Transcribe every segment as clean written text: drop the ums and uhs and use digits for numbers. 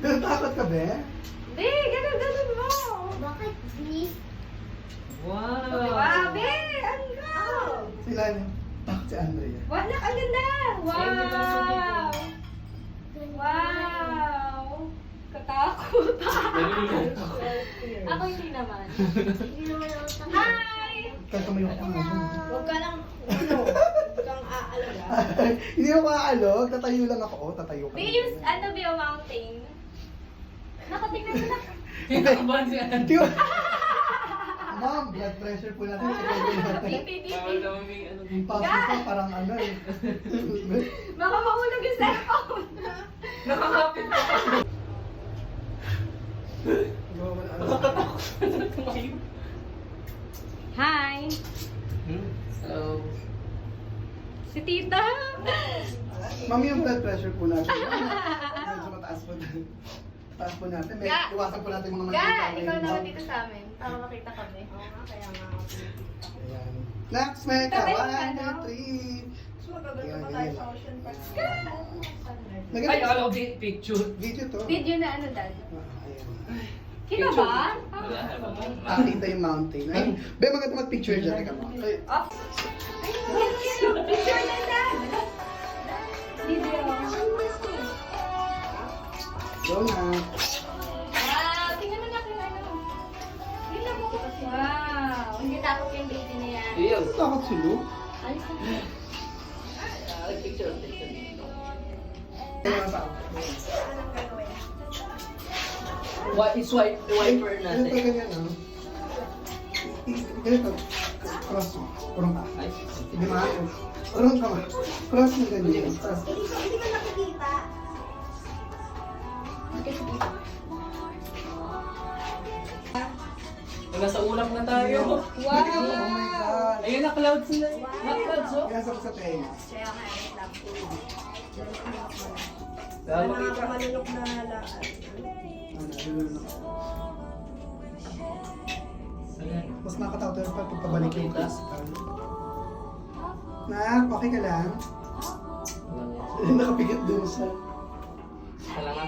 Takot ka, be? Be, ganun mo. Bakit beef? Wow! Wow, be, ang go. Sila niyo. Takot si Andrea. Wala, ang ganda. Wow. Wow. Katakot. Ako hindi naman. Hindi naman ako takot. Hi. Katumayo ka nga. Huwag ka lang, huwag kang aalaga. Hindi ako maalog. Tatayo lang ako. Oh, tatayo ka. Be, use, ano be, a mountain? Nakatingnan mo na. Kinakabahan si Ann. Di ba? Ma'am, blood pressure po natin. BP. Bawal naman may ano. Yung paso pa parang ano eh. Baka mahulog yung cellphone. Nakakapit pa. Tumayo. Hi. So, Si Tita. Ma'am, yung blood pressure po natin. Medyo mataas po. Taas po natin. May Ga- iwasan po natin mga Ga, mantika. ikaw naman dito sa amin. Para makita kami. Oo nga, kaya nga ako pinipita ko. Ayan. Next, may ka. Ito, may 1, ano? 2, 3. So, magaganda Ayan, pa tayo ganyan. sa Ocean Park. ay, akala ko picture. Video to. Video na ano, Dad? Ah, ayan. Kita ba? Wala. Nakita yung mountain. Ay, be, maganda mag-picture dyan. Teka mo. Ay, Off. Picture na, Dad. Video. go na. Wow, tingnan mo natin ano. Tingnan mo. Wow, hindi takot yung baby na yan. Iyo. Takot si Lu. Ay, Picture. Kaya sa anong gagawin? What is wiper Ganito, natin? ganyan, ah. Ganito. Cross mo. Kurang ka. Ay, Hindi maayos. Kurang ka. Cross mo ganyan. Tapos, Hindi ko nakikita. nasa ulap na tayo. oh my God. Ayun na clouds na. Na clouds oh. Kaya sa tenga. Kaya nga, wait lang. Dahil makita. Malulok na halaan. Ayan. Mas nakatawa pa pag pabalik yung crystal. Nak, okay ka lang? Nakapikit dun sa... Wala nga.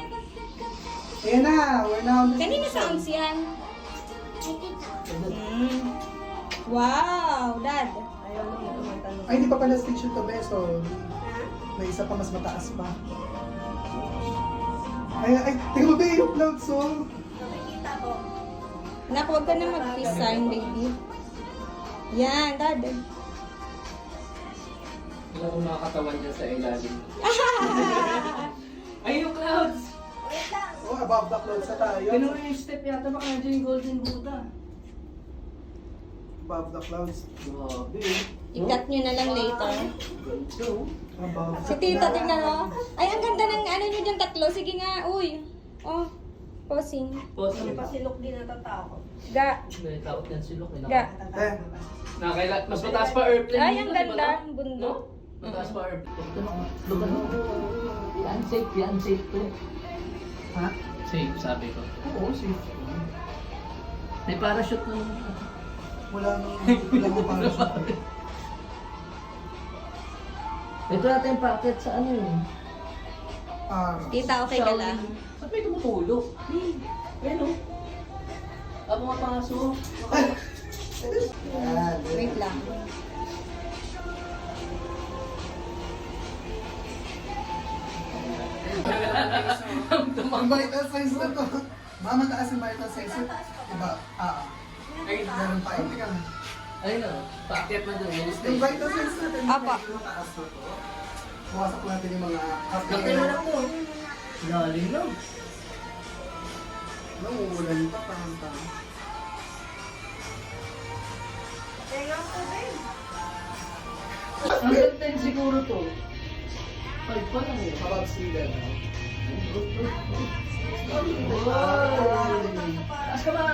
Ayan na, we're now on the... Kanina sounds yan. Nakikita. Wow, Dad. Ay, hindi pa pala station to, Beso. May isa pa mas mataas pa. Ay, tingnan mo ba yung clouds, oh? Nakikita ko. Nak, huwag ka na mag-peace sign, baby. Yan, Dad. Wala akong makakatawan dyan sa ilalim. Ay, yung clouds! Wait lang. Oh, above the clouds na tayo. Ganun yung step yata, baka nandiyan yung golden Buddha. Above the clouds. Grabe. I-cut nyo na lang later. Ganda oh. Above Si Tita, tingnan mo. Ay, ang ganda ng ano nyo dyan, tatlo. Sige nga, uy. Oh, posing. Pause May mo. pasilok din natatakot. Ga. May taot yan silok. Ga. Eh, Mas mataas pa airplane Ay, dito, ang di ba, ganda. no? Bundok. Mataas pa airplane. Lugan mo. Yan safe, yan safe to. ha? Safe, sabi ko. Oo, safe. May parachute na. Wala nang parachute. Ito natin yung packet sa ano yun. Ah, Tita, okay ka lang? Saan may tumutulo? Ayun o. Ako nga paso. yan. Wait lang. Ang vital signs na to. Mama, taas yung vital signs. Diba? Ay, Meron pa. Hindi ka. ayun o. Packet na dun. Yung Yung stage. vital signs natin. Apa. Yung taas na to. Buwasak natin yung mga Laki na lang to. Lalim lang. Nangungulan pa. Parang parang. Tenga ko din. Hanggang 10 siguro to. 5 pa lang eh. Above sea level. Wow! Taas ka ba?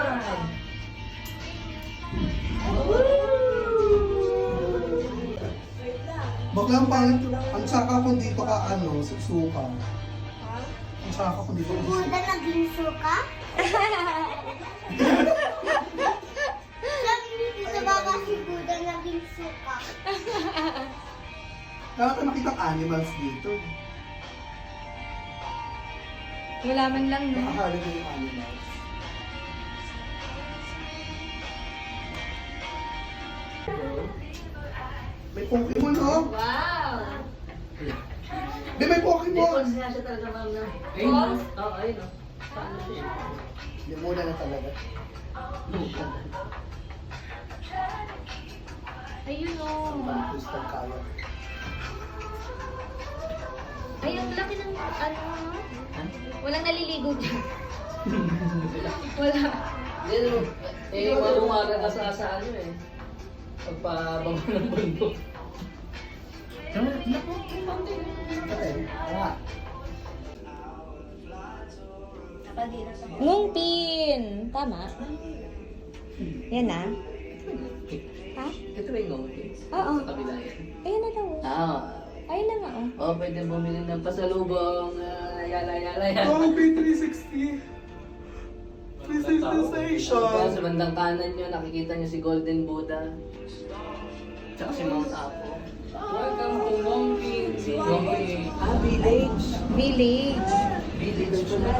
Baklang pangit. Ang saka kung dito ka ano, susuka. Ang saka kung dito ka Buda susuka. naging suka? Sabi ni Tita Baba si Buda naging suka. Kaya ka nakita animals dito. Wala man lang, no? Nakahalo na yung animals. May Pokemon, oh! Wow! Di, may Pokemon! Default nga siya talaga, ma'am, na. Ayun, no? Oo, ayun, no? Paano siya? Hindi muna na talaga. Ayun o. Crystal color. Ay, ang laki ng ano. Walang naliligo dyan. Wala. Eh, malumaga ka sa ano eh. Pagpababa ng bundok. Okay. Ah. Ngungpin. Tama? Yan na. Ha? Ito ba yung ngomong? Oo. Sa kabila yan. Ayun na daw. Ah, Ayun na nga, oh. oh, pwede bumili ng pasalubong. Yala-yala yan. Oh, P360! 360 Kaya station! sa bandang kanan nyo, nakikita nyo si Golden Buddha. Tsaka si Mount Apo. Welcome to Longpin. Village! Village. Village ko na.